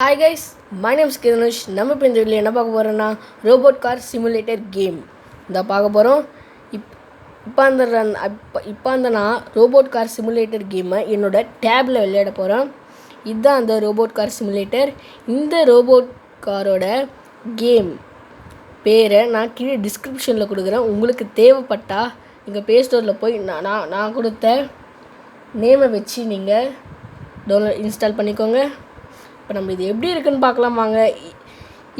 Hi guys, my name is Kidanush. நம்ம இப்போ இந்த வீடியோவில் என்ன பார்க்க போகிறோன்னா ரோபோட் கார் சிமுலேட்டர் கேம் இந்த பார்க்க போகிறோம். இப்போ அந்த நான் ரோபோட் கார் சிமுலேட்டர் கேமை என்னோட டேப்பில் விளையாட போகிறேன். இதுதான் அந்த ரோபோட் கார் சிமுலேட்டர். இந்த ரோபோட் காரோட கேம் பேரை நான் கீழே டிஸ்கிரிப்ஷனில் கொடுக்குறேன். உங்களுக்கு தேவைப்பட்டால் நீங்கள் ப்ளே ஸ்டோரில் போய் நான் கொடுத்த நேமை வச்சு நீங்கள் இன்ஸ்டால் பண்ணிக்கோங்க. இப்போ நம்ம இது எப்படி இருக்குன்னு பார்க்கலாம் வாங்க.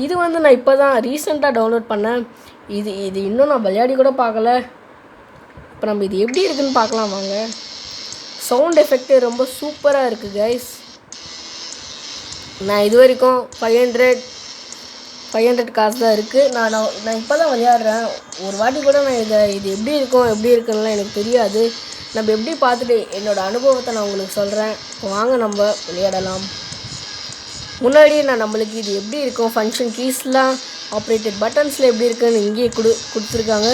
இது நான் இப்போ தான் ரீசெண்டாக டவுன்லோட் பண்ணேன். இது இன்னும் நான் விளையாடி கூட பார்க்கல. இப்போ நம்ம இது எப்படி இருக்குன்னு பார்க்கலாம் வாங்க. சவுண்ட் எஃபெக்ட்டு ரொம்ப சூப்பராக இருக்குது கைஸ். நான் இது வரைக்கும் 500 காசு தான் இருக்குது. நான் இப்போ தான் விளையாடுறேன். ஒரு வாட்டி கூட நான் இது எப்படி இருக்குன்னுலாம் எனக்கு தெரியாது. நம்ம எப்படி பார்த்துட்டு என்னோடய அனுபவத்தை நான் உங்களுக்கு சொல்கிறேன். இப்போ வாங்க நம்ம விளையாடலாம். முன்னாடியே நம்மளுக்கு இது எப்படி இருக்கும், ஃபங்க்ஷன் கீஸ்லாம் ஆப்ரேட்டட் பட்டன்ஸில் எப்படி இருக்குன்னு இங்கேயே கொடுத்துருக்காங்க.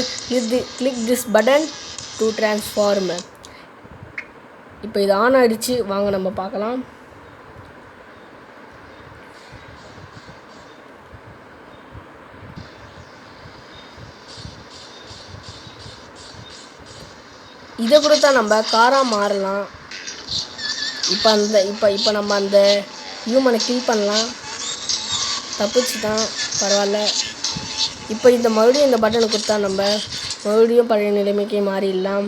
Click this button to transform. இப்போ இது ஆன் ஆகிடுச்சு. வாங்க நம்ம பார்க்கலாம். இதை கொடுத்தா நம்ம காராக மாறலாம். இப்போ நம்ம அந்த ஹியூமனை கில் பண்ணலாம். தப்பிச்சு தான் பரவாயில்ல. இப்போ மறுபடியும் இந்த பட்டனை கொடுத்தா நம்ம மறுபடியும் பழைய நிலைமைக்கே மாறிடலாம்.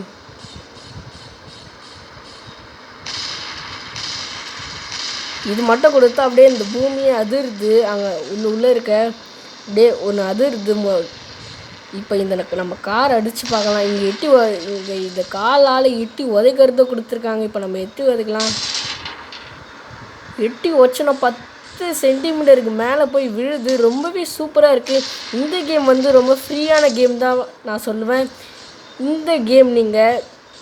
இது மட்டும் கொடுத்தா அப்படியே இந்த பூமியே அதிருது. அங்கே உள்ளே இருக்க அப்படியே ஒன்று அதிருது. இப்போ நம்ம கார் அடித்து பார்க்கலாம். இங்கே இந்த காலால் எட்டி உதைக்கிறத கொடுத்துருக்காங்க. இப்போ நம்ம எட்டி உதைக்கலாம். எட்டி வச்சோன்னா 10 சென்டிமீட்டருக்கு மேலே போய் விழுது. ரொம்பவே சூப்பராக இருக்குது. இந்த கேம் ரொம்ப ஃப்ரீயான கேம் தான் நான் சொல்லுவேன். இந்த கேம் நீங்கள்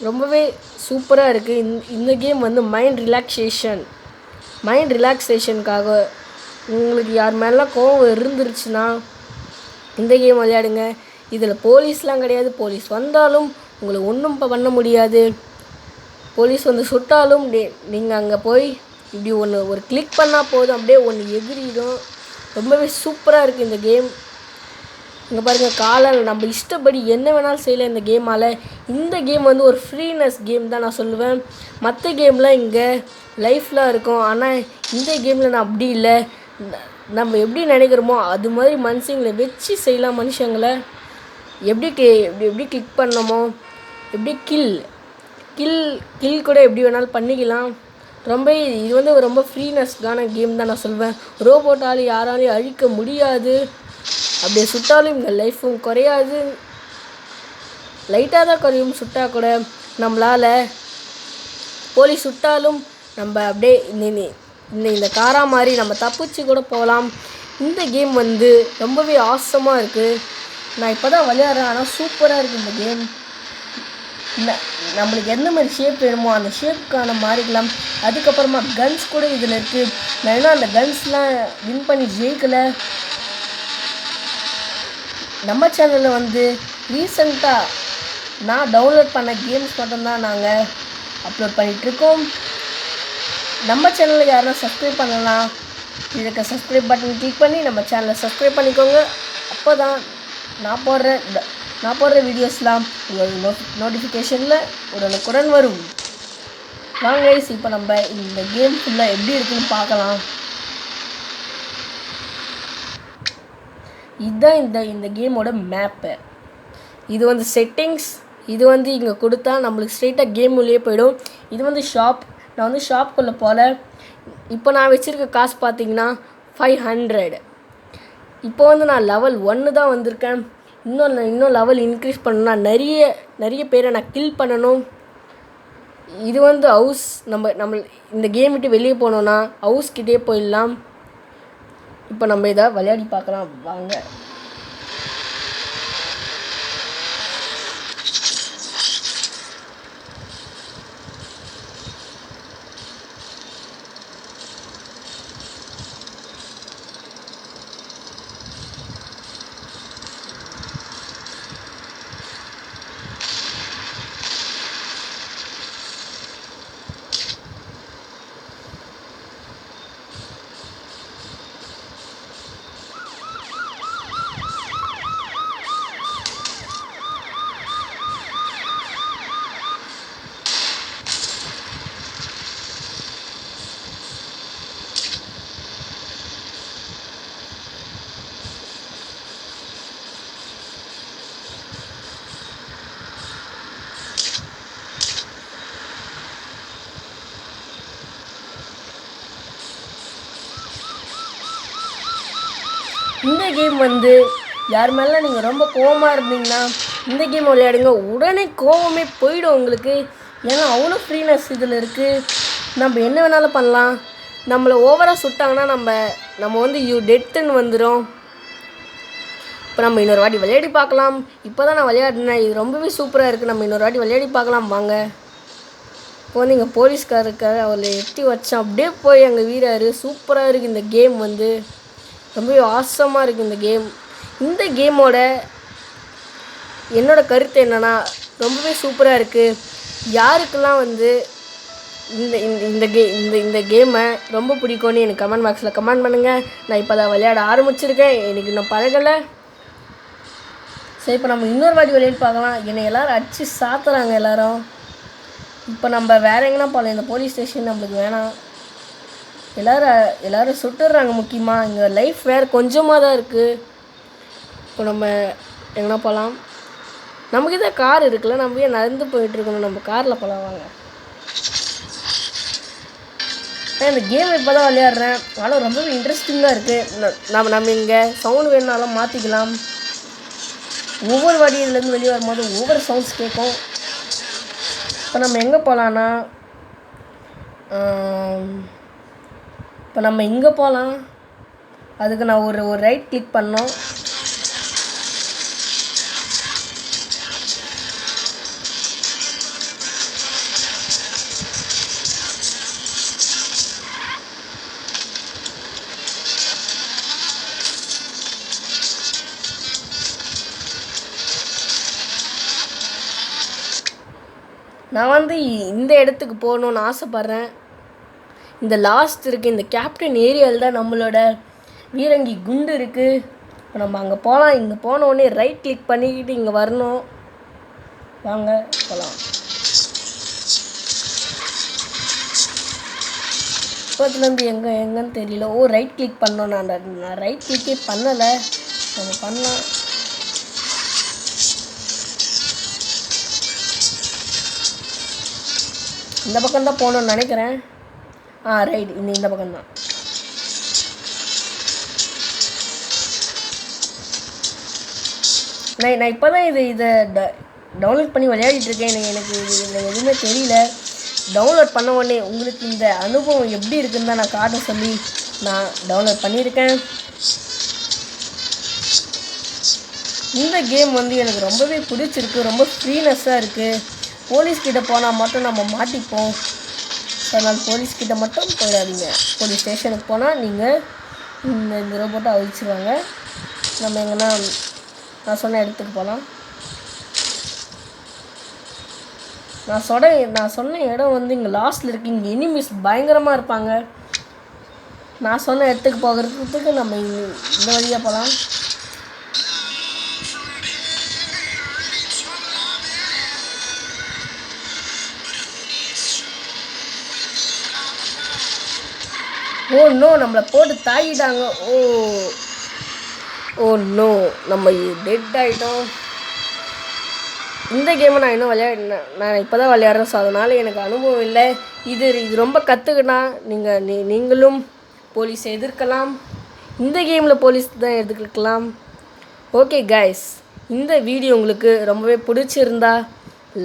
ரொம்பவே சூப்பராக இருக்குது. இந்த கேம் மைண்ட் ரிலாக்ஸேஷனுக்காக உங்களுக்கு யார் மேலாம் கோவம் இருந்துருச்சுன்னா இந்த கேம் விளையாடுங்க. இதில் போலீஸ்லாம் கிடையாது. போலீஸ் வந்தாலும் உங்களை ஒன்றும் பண்ண முடியாது. போலீஸ் சுட்டாலும் நீங்கள் அங்கே போய் இப்படி ஒரு கிளிக் பண்ணால் போதும், அப்படியே ஒன்று எகிரிடும். ரொம்பவே சூப்பராக இருக்குது இந்த கேம். இங்கே பாருங்கள், காலால் நம்ம இஷ்டப்படி என்ன வேணாலும் செய்யலை இந்த கேமால். இந்த கேம் ஒரு ஃப்ரீனஸ் கேம் தான் நான் சொல்லுவேன். மற்ற கேம்லாம் இங்கே லைஃப்லாம் இருக்கும். ஆனால் இந்த கேமில் நான் அப்படி இல்லை. நம்ம எப்படி நினைக்கிறோமோ அது மாதிரி மனுஷங்களை வச்சு செய்யலாம். மனுஷங்களை எப்படி கிளிக் பண்ணணுமோ, எப்படி கில் கூட எப்படி வேணாலும் பண்ணிக்கலாம். இது ரொம்ப ஃப்ரீனஸ்க்கான கேம் தான் நான் சொல்வேன். ரோபோட்டால் யாராலையும் அழிக்க முடியாது. அப்படியே சுட்டாலும் இங்கே லைஃப்பும் குறையாது. லைட்டாக தான் குறையும். சுட்டால் கூட நம்மளால் போலீஸ் சுட்டாலும் நம்ம அப்படியே இந்த காரா மாதிரி நம்ம தப்பிச்சு கூட போகலாம். இந்த கேம் ரொம்பவே ஆசமாக இருக்குது. நான் இப்போ தான் விளையாடுறேன். ஆனால் சூப்பராக இருக்குது இந்த கேம். நம்மளுக்கு எந்த மாதிரி ஷேப் வேணுமோ அந்த ஷேப்புக்கான மாறிக்கலாம். அதுக்கப்புறமா கன்ஸ் கூட இதில் இருக்குது. நான் இன்னும் அந்த கன்ஸ்லாம் வின் பண்ணி ஜெயிக்கலை. நம்ம சேனலில் ரீசெண்டாக நான் டவுன்லோட் பண்ண கேம்ஸ் மட்டும்தான் நாங்கள் அப்லோட் பண்ணிகிட்ருக்கோம். நம்ம சேனலில் யாரும் சப்ஸ்கிரைப் பண்ணலாம். இதுக்கு சப்ஸ்கிரைப் பட்டன் கிளிக் பண்ணி நம்ம சேனலை சப்ஸ்கிரைப் பண்ணிக்கோங்க. அப்போ தான் நான் போடுற வீடியோஸ்லாம் உங்கள் நோட்டிஃபிகேஷனில் உடனுக்குடன் வரும். வாங்க இப்போ நம்ம இந்த கேம் ஃபுல்லாக எப்படி இருக்குன்னு பார்க்கலாம். இதுதான் இந்த கேமோட மேப்பு. இது செட்டிங்ஸ். இது இங்கே கொடுத்தா நம்மளுக்கு ஸ்ட்ரெயிட்டாக கேம் உள்ளே போயிடும். இது ஷாப். நான் ஷாப்புக்குள்ளே போகல. இப்போ நான் வச்சுருக்க காசு பார்த்தீங்கன்னா 500. இப்போ நான் லெவல் 1 தான் வந்திருக்கேன். இன்னும் லெவல் இன்க்ரீஸ் பண்ணணும்னா நிறைய பேரை நான் கில் பண்ணணும். இது ஹவுஸ். நம்ம இந்த கேம் விட்டு வெளியே போனோன்னா ஹவுஸ்கிட்டே போயிடலாம். இப்போ நம்ம இதை விளையாடி பார்க்கலாம் வாங்க. இந்த கேம் வந்து யார் மேலே நீங்கள் ரொம்ப கோவமாக இருந்தீங்கன்னா இந்த கேம் விளையாடுங்க. உடனே கோவமே போயிடும் உங்களுக்கு. ஏன்னா அவ்வளோ ஃப்ரீனஸ் இதில் இருக்குது. நம்ம என்ன வேணாலும் பண்ணலாம். நம்மளை ஓவராக சுட்டாங்கன்னா நம்ம வந்து டெத்துன்னு வந்துடும். இப்போ நம்ம இன்னொரு வாட்டி விளையாடி பார்க்கலாம். இப்போ தான் நான் விளையாடினேன். இது ரொம்பவே சூப்பராக இருக்குது. நம்ம இன்னொரு வாட்டி விளையாடி பார்க்கலாம் வாங்க. இப்போ வந்து இங்கே போலீஸ்கார் இருக்கார். அவரை எட்டி வச்சோம் அப்படியே போய் அங்கே வீராரு. சூப்பராக இருக்குது இந்த கேம் வந்து. ரொம்பவே ஆசமாக இருக்குது இந்த கேம். இந்த கேமோட என்னோடய கருத்து என்னென்னா ரொம்பவே சூப்பராக இருக்குது. யாருக்கெல்லாம் வந்து இந்த கேமை ரொம்ப பிடிக்கும்னு எனக்கு கமெண்ட் பாக்ஸில் கமெண்ட் பண்ணுங்கள். நான் இப்போ தான் விளையாட ஆரம்பிச்சிருக்கேன். எனக்கு இன்னும் பழகலை. சரி, இப்போ நம்ம இன்னொரு வாட்டி விளையாடி பார்க்கலாம். என்னை எல்லோரும் அடித்து சாத்துறாங்க எல்லோரும். இப்போ நம்ம வேறு எங்கன்னா போகலாம். இந்த போலீஸ் ஸ்டேஷன் நம்மளுக்கு வேணாம். எல்லோரும் சுட்டுடுறாங்க. முக்கியமாக இங்கே லைஃப் வேறு கொஞ்சமாக தான் இருக்குது. இப்போ நம்ம எங்கன்னா போகலாம். நமக்கு இதான் கார் இருக்குல்ல, நம்ம ஏன் நடந்து போயிட்டுருக்கணும். நம்ம காரில் போகலாம் வாங்க. இந்த கேம் இப்போ தான் விளையாடுறேன். ஆனால் ரொம்பவே இன்ட்ரெஸ்டிங்காக இருக்குது. நம்ம இங்கே சவுண்டு வேணுனாலும் மாற்றிக்கலாம். ஒவ்வொரு வாட்டி இதுலேருந்து வெளியே வரும்போது ஒவ்வொரு சவுண்ட்ஸ் கேட்கும். இப்போ நம்ம எங்கே போகலான்னா இப்போ நம்ம இங்கே போகலாம். அதுக்கு நான் ஒரு ரைட் கிளிக் பண்ணோம். நான் வந்து இந்த இடத்துக்கு போகணுன்னு ஆசைப்பட்றேன். இந்த லாஸ்ட் இருக்குது. இந்த கேப்டன் ஏரியாவில் தான் நம்மளோட வீரங்கி குண்டு இருக்குது. இப்போ நம்ம அங்கே போகலாம். இங்கே போனோடனே ரைட் கிளிக் பண்ணிக்கிட்டு இங்கே வரணும். வாங்க போகலாம். இப்போத்துலேருந்து எங்கேன்னு தெரியல. ரைட் கிளிக் பண்ணோம். நான் ரைட் கிளிக்கே பண்ணலை. நம்ம பண்ணலாம். இந்த பக்கம் தான் போகணுன்னு நினைக்கிறேன். ரைட், இந்த பக்கம்தான். நான் இப்போ தான் இதை டவுன்லோட் பண்ணி விளையாடிட்டுருக்கேன். எனக்கு எதுவுமே தெரியல. டவுன்லோட் பண்ண உடனே உங்களுக்கு இந்த அனுபவம் எப்படி இருக்குன்னு தான் நான் காட்ட சொல்லி நான் டவுன்லோட் பண்ணியிருக்கேன். இந்த கேம் வந்து எனக்கு ரொம்பவே பிடிச்சிருக்கு. ரொம்ப ஃப்ரீனஸ்ஸாக இருக்குது. போலீஸ்கிட்ட போனால் மட்டும் நம்ம மாட்டிப்போம். அதனால் போலீஸ்கிட்ட மட்டும் போயிடாதீங்க. போலீஸ் ஸ்டேஷனுக்கு போனால் நீங்கள் இந்த ரோபோட்டை அழிச்சிருவாங்க. நம்ம எங்கன்னா நான் சொன்ன இடத்துக்கு போகலாம். நான் சொன்ன இடம் வந்து இங்கே லாஸ்ட்டில் இருக்குது. இங்கே எனிமீஸ் பயங்கரமாக இருப்பாங்க. நான் சொன்ன இடத்துக்கு போகிறதுக்கு நம்ம இந்த வழியாக போகலாம். நோ, நம்மளை போட்டு தாக்கிட்டாங்க. நோ, நம்ம டெட் ஆகிட்டோம். இந்த கேமை நான் இன்னும் நான் இப்போ தான் விளையாடுறேன். ஸோ அதனால் எனக்கு அனுபவம் இல்லை. இது ரொம்ப கற்றுக்கினா நீங்களும் போலீஸை எதிர்க்கலாம். இந்த கேமில் போலீஸ் தான் எதிர்க்கலாம். ஓகே கைஸ், இந்த வீடியோ உங்களுக்கு ரொம்பவே பிடிச்சிருந்தா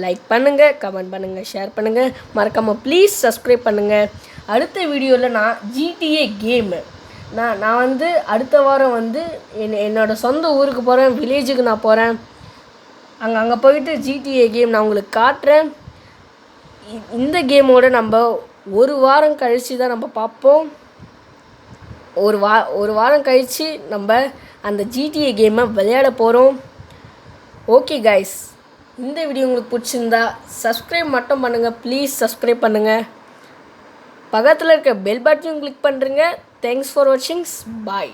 லைக் பண்ணுங்கள், கமெண்ட் பண்ணுங்கள், ஷேர் பண்ணுங்கள். மறக்காமல் ப்ளீஸ் சப்ஸ்கிரைப் பண்ணுங்கள். அடுத்த வீடியோவில் நான் GTA கேமு நான் வந்து அடுத்த வாரம் வந்து என்னோடய சொந்த ஊருக்கு போகிறேன். வில்லேஜுக்கு நான் போகிறேன். அங்கே போயிட்டு GTA கேம் நான் உங்களுக்கு காட்டுறேன். இந்த கேமோட நம்ம ஒரு வாரம் கழித்து தான் நம்ம பார்ப்போம். ஒரு வாரம் கழித்து நம்ம அந்த GTA கேமை விளையாட போகிறோம். ஓகே கைஸ், இந்த வீடியோ உங்களுக்கு பிடிச்சிருந்தா சப்ஸ்கிரைப் மட்டும் பண்ணுங்கள். ப்ளீஸ் சப்ஸ்கிரைப் பண்ணுங்கள். பக்கத்தில் இருக்க பெல் பட்டனையும் கிளிக் பண்ணுறேங்க. தேங்க்ஸ் ஃபார் வாட்சிங். பாய்.